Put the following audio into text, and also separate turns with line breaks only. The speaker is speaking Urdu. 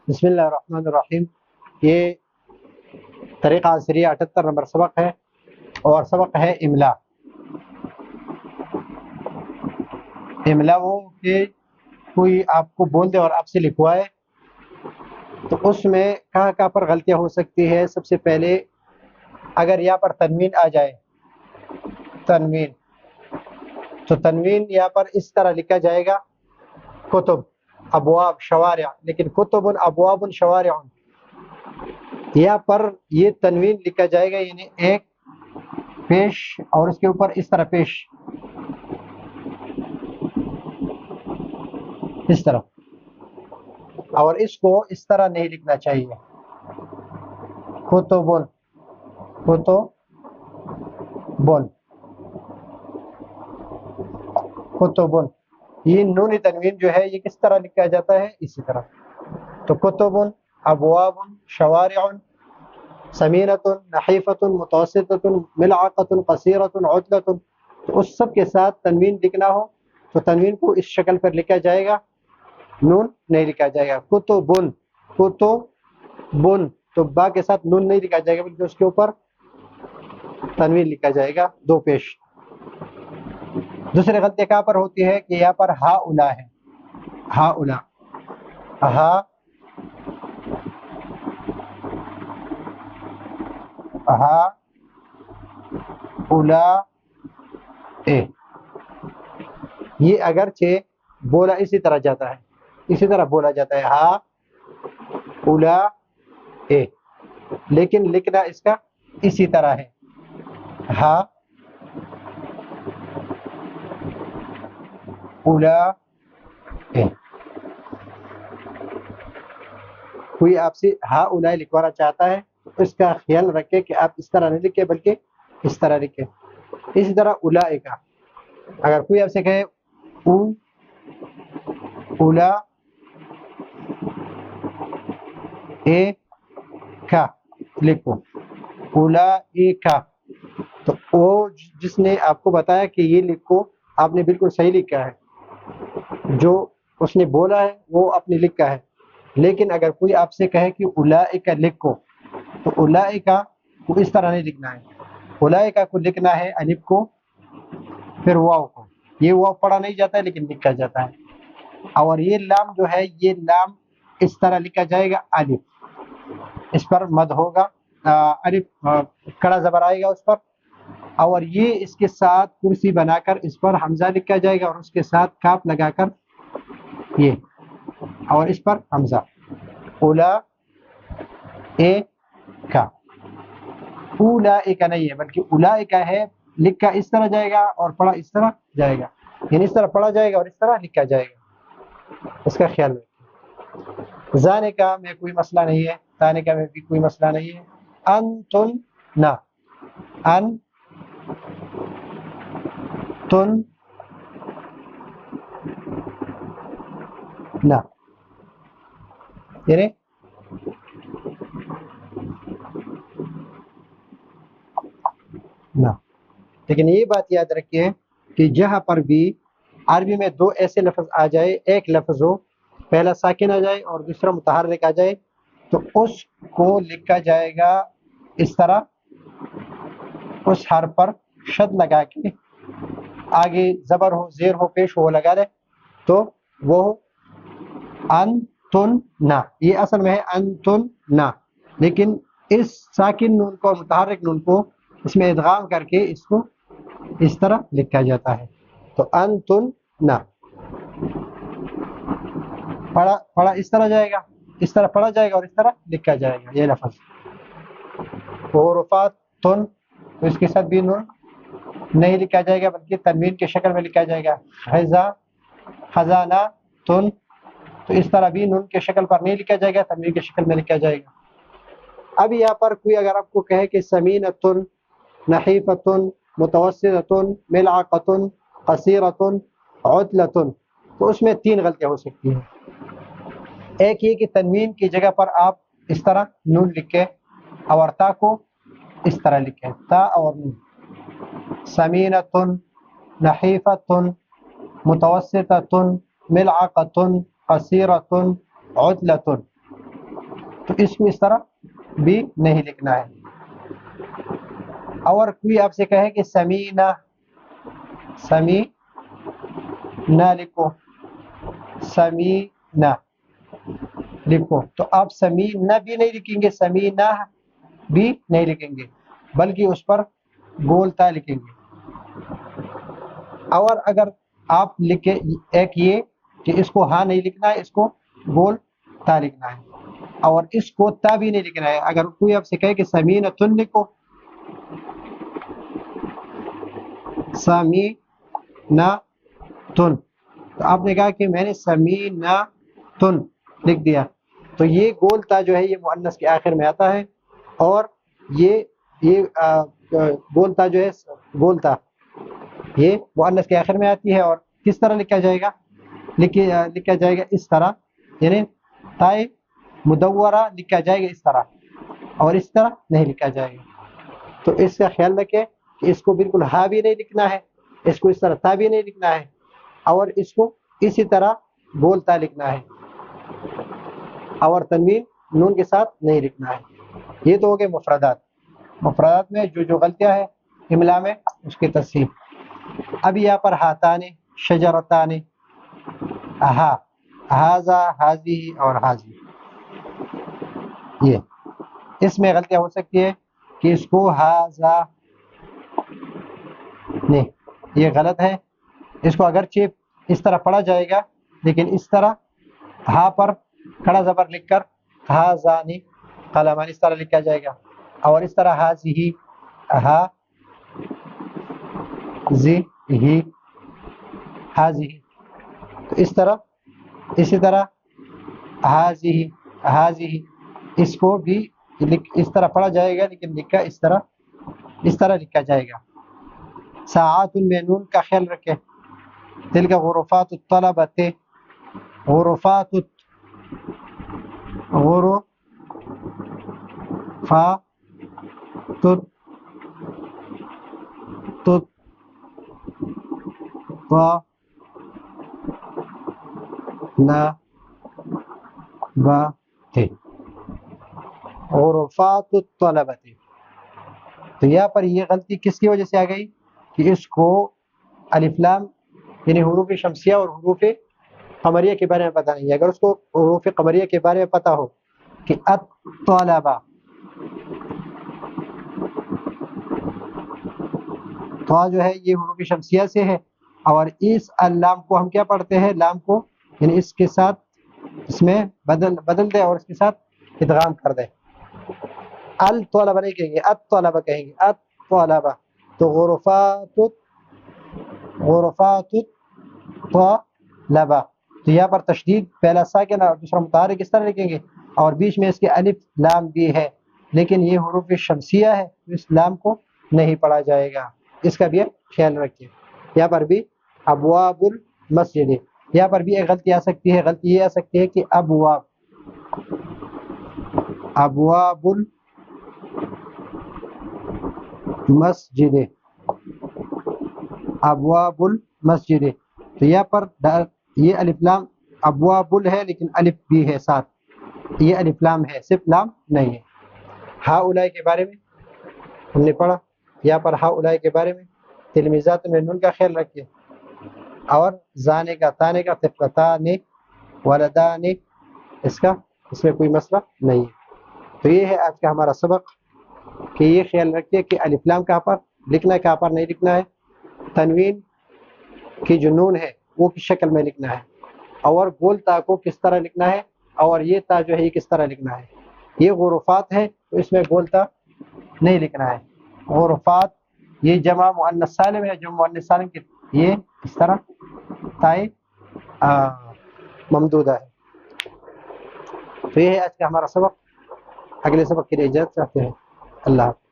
بسم اللہ الرحمن الرحیم۔ یہ طریقہ عصریہ 78 نمبر سبق ہے اور سبق ہے املا۔ املا وہ کہ کوئی آپ کو بول دے اور آپ سے لکھوائے، تو اس میں کہاں کہاں پر غلطیاں ہو سکتی ہے۔ سب سے پہلے اگر یہاں پر تنوین آ جائے، تنوین، تو تنوین یہاں پر اس طرح لکھا جائے گا کتب ابواب شوارع، لیکن کتب ابواب شوارع، یہاں پر یہ تنوین لکھا جائے گا، یعنی ایک پیش اور اس کے اوپر اس طرح پیش، اس طرح، اور اس کو اس طرح نہیں لکھنا چاہیے۔ کتبن، کتبن، کتبن، یہ نون تنوین جو ہے یہ کس طرح لکھا جاتا ہے؟ اسی طرح۔ تو کتبن ابواب شوارع سمینۃ نحیفۃ متوسطۃ ملعقۃ قصیرۃ عطلۃ، تو اس سب کے ساتھ تنوین لکھنا ہو تو تنوین کو اس شکل پر لکھا جائے گا، نون نہیں لکھا جائے گا۔ کتبن، کتبن، تو با کے ساتھ نون نہیں لکھا جائے گا بلکہ اس کے اوپر تنوین لکھا جائے گا، دو پیش۔ دوسری غلطی کہاں پر ہوتی ہے کہ یہاں پر ہا اولا ہے، ہا اولا، ہا ہا اولا اے، یہ اگرچہ بولا اسی طرح جاتا ہے، اسی طرح بولا جاتا ہے ہا اولا اے، لیکن لکھنا اس کا اسی طرح ہے، ہا اولا اے۔ کوئی آپ سے ہا اولا لکھوانا چاہتا ہے تو اس کا خیال رکھے کہ آپ اس طرح نہیں لکھے بلکہ اس طرح لکھے۔ اسی طرح اولائے کا، اگر کوئی آپ سے کہے او اولا اے کا لکھو، اولا اے کا، تو وہ جس نے آپ کو بتایا کہ یہ لکھو، آپ نے بالکل صحیح لکھا ہے، جو اس نے بولا ہے وہ آپ نے لکھا ہے۔ لیکن اگر کوئی آپ سے کہے کہ اولئک لکھو، تو اولئک کو اس طرح نہیں لکھنا ہے، اولئک کو لکھنا ہے الف کو پھر واو کو، یہ واو پڑھا نہیں جاتا ہے لیکن لکھا جاتا ہے۔ اور یہ لام جو ہے، یہ لام اس طرح لکھا جائے گا الف، اس پر مد ہوگا، الف کڑا زبر آئے گا اس پر، اور یہ اس کے ساتھ کرسی بنا کر اس پر حمزہ لکھا جائے گا اور اس کے ساتھ کاف لگا کر یہ، اور اس پر حمزہ، اولا اے کا، اولا اے کا نہیں ہے بلکہ اولا اے کا ہے، لکھا اس طرح جائے گا اور پڑھا اس طرح جائے گا، یعنی اس طرح پڑھا جائے گا اور اس طرح لکھا جائے گا، اس کا خیال رکھیں۔ زانے کا میں کوئی مسئلہ نہیں ہے، تانے کا میں بھی کوئی مسئلہ نہیں ہے۔ انتن نا، ان تن نا، یعنی نا۔ لیکن یہ بات یاد رکھیے کہ جہاں پر بھی عربی میں دو ایسے لفظ آ جائے، ایک لفظ ہو پہلا ساکن آ جائے اور دوسرا متحرک آ جائے، تو اس کو لکھا جائے گا اس طرح، اس حرف پر شد لگا کے، آگے زبر ہو زیر ہو پیش ہو لگا دے تو وہ انتن نا، یہ اصل میں ہے انتن نا، لیکن اس ساکن نون کو متحرک نون کو اس میں ادغام کر کے اس کو اس طرح لکھا جاتا ہے، تو انتن نا، پڑھا اس طرح جائے گا، اس طرح پڑھا جائے گا اور اس طرح لکھا جائے گا یہ لفظ۔ حروفات تن، تو اس کے ساتھ بھی نون نہیں لکھا جائے گا بلکہ تنوین کے شکل میں لکھا جائے گا، حزا خزانہ تن، تو اس طرح بھی نون کے شکل پر نہیں لکھا جائے گا، تنوین کے شکل میں لکھا جائے گا۔ اب یہاں پر کوئی اگر آپ کو کہے کہ سمینۃ نحیفۃ متوسطۃ ملعقۃ قصیرۃ عطلۃ، تو اس میں تین غلطیاں ہو سکتی ہیں۔ ایک یہ کہ تنوین کی جگہ پر آپ اس طرح نون لکھیں اور تا کو اس طرح لکھیں، تا اور نون، سمینۃ نحیفۃ متوسطۃ ملعقۃ قصیرۃ عطلۃ، تو اس کو اس طرح بھی نہیں لکھنا ہے. اور کوئی آپ سے کہے کہ سمینا لکھو، سمینا لکھو، تو آپ سمینا بھی نہیں لکھیں گے، سمینا بھی نہیں لکھیں گے، بلکہ اس پر گول تا لکھیں گے. اور اگر آپ لکھیں ایک یہ کہ اس کو ہاں نہیں لکھنا ہے، اس کو گول تا لکھنا ہے، اور اس کو تا بھی نہیں لکھنا ہے. اگر کوئی آپ سے کہے کہ سمینۃ لکھو، سمینۃ، تو آپ نے کہا کہ میں نے سمینۃ لکھ دیا، تو یہ گول تا جو ہے یہ مؤنث کے آخر میں آتا ہے، اور یہ گول تا جو ہے گول تا یہ مؤنث کے آخر میں آتی ہے. اور کس طرح لکھا جائے گا؟ لکھا جائے گا اس طرح، یعنی تائے مدورہ لکھا جائے گا اس طرح، اور اس طرح نہیں لکھا جائے گا. تو اس کا خیال رکھیں کہ اس کو بالکل ہا بھی نہیں لکھنا ہے، اس کو اس طرح تا بھی نہیں لکھنا ہے، اور اس کو اسی طرح گول تا لکھنا ہے، اور تنوین نون کے ساتھ نہیں لکھنا ہے. یہ تو ہو گئے مفردات. مفردات میں جو غلطیاں ہیں املا میں اس کی تصحیح. اب یہاں پر ہاتان، شجرتان، ہا، ہاذا، ہاذی اور ہاذی، یہ اس میں غلطیاں ہو سکتی ہے کہ اس کو ہاذا نہیں، یہ غلط ہے. اس کو اگرچہ اس طرح پڑھا جائے گا، لیکن اس طرح ہا پر کھڑا زبر لکھ کر ہاذانی قلمان اس طرح لکھا جائے گا، اور اس طرح ہاذی، ہا زی ہی، ہاذی، تو اس طرح، اسی طرح ہاذی، اس کو بھی اس طرح پڑھا جائے گا، لیکن لکھا اس طرح لکھا جائے گا. ساعات میں نون کا خیال رکھیں. تلک غرفات الطلبۃ، غرفات غرفات الطلبۃ. تو یہاں پر یہ غلطی کس کی وجہ سے آ گئی کہ اس کو الف لام یعنی حروف شمسیہ اور حروف قمریہ کے بارے میں پتہ نہیں ہے. اگر اس کو حروف قمریہ کے بارے میں پتہ ہو کہ الطلبہ، تو جو ہے یہ حروف شمسیہ سے ہے، اور اس اللام کو ہم کیا پڑھتے ہیں؟ لام کو یعنی اس کے ساتھ اس میں بدل دے اور اس کے ساتھ ادغام کر دے. الطلبہ نہیں کہیں گے، الطلبہ کہیں گے، الطلبہ. تو غرفات الطلبہ، تو یہاں پر تشدید پہلا ساکن اور دوسرا متحرک اس طرح لکھیں گے، اور بیچ میں اس کے الف لام بھی ہے، لیکن یہ حروف شمسیہ ہے، اس لام کو نہیں پڑھا جائے گا. اس کا بھی خیال رکھیے. یہاں پر بھی ابواب المسجد، یہاں پر بھی ایک غلطی آ سکتی ہے. غلطی یہ آ سکتی ہے کہ ابواب المسجد، ابواب المسجد، تو یہاں پر یہ الف لام ابواب ہے، لیکن الف بھی ہے ساتھ، یہ الف لام ہے، صرف لام نہیں ہے. ہؤلاء کے بارے میں ہم نے پڑھا، یہاں پر ہؤلاء کے بارے میں تلمیذات میں نون کا خیال رکھیے، اور زانے کا، تانے کا، طفلتان، ولدان، اس میں کوئی مسئلہ نہیں ہے. تو یہ ہے آج کا ہمارا سبق، کہ یہ خیال رکھیے کہ الف لام کہاں پر لکھنا ہے، کہاں پر نہیں لکھنا ہے، تنوین کی جو نون ہے وہ کس شکل میں لکھنا ہے، اور گول تا کو کس طرح لکھنا ہے، اور یہ تا جو ہے یہ کس طرح لکھنا ہے. یہ غرفات ہے تو اس میں گول تا نہیں لکھنا ہے. غرفات یہ جمع مؤنث سالم ہے، جو مؤنث سالم کی یہ اس طرح تائے ممدودہ ہے. تو یہ ہے آج کا ہمارا سبق. اگلے سبق کے لیے اجازت چاہتے ہیں. اللہ حافظ.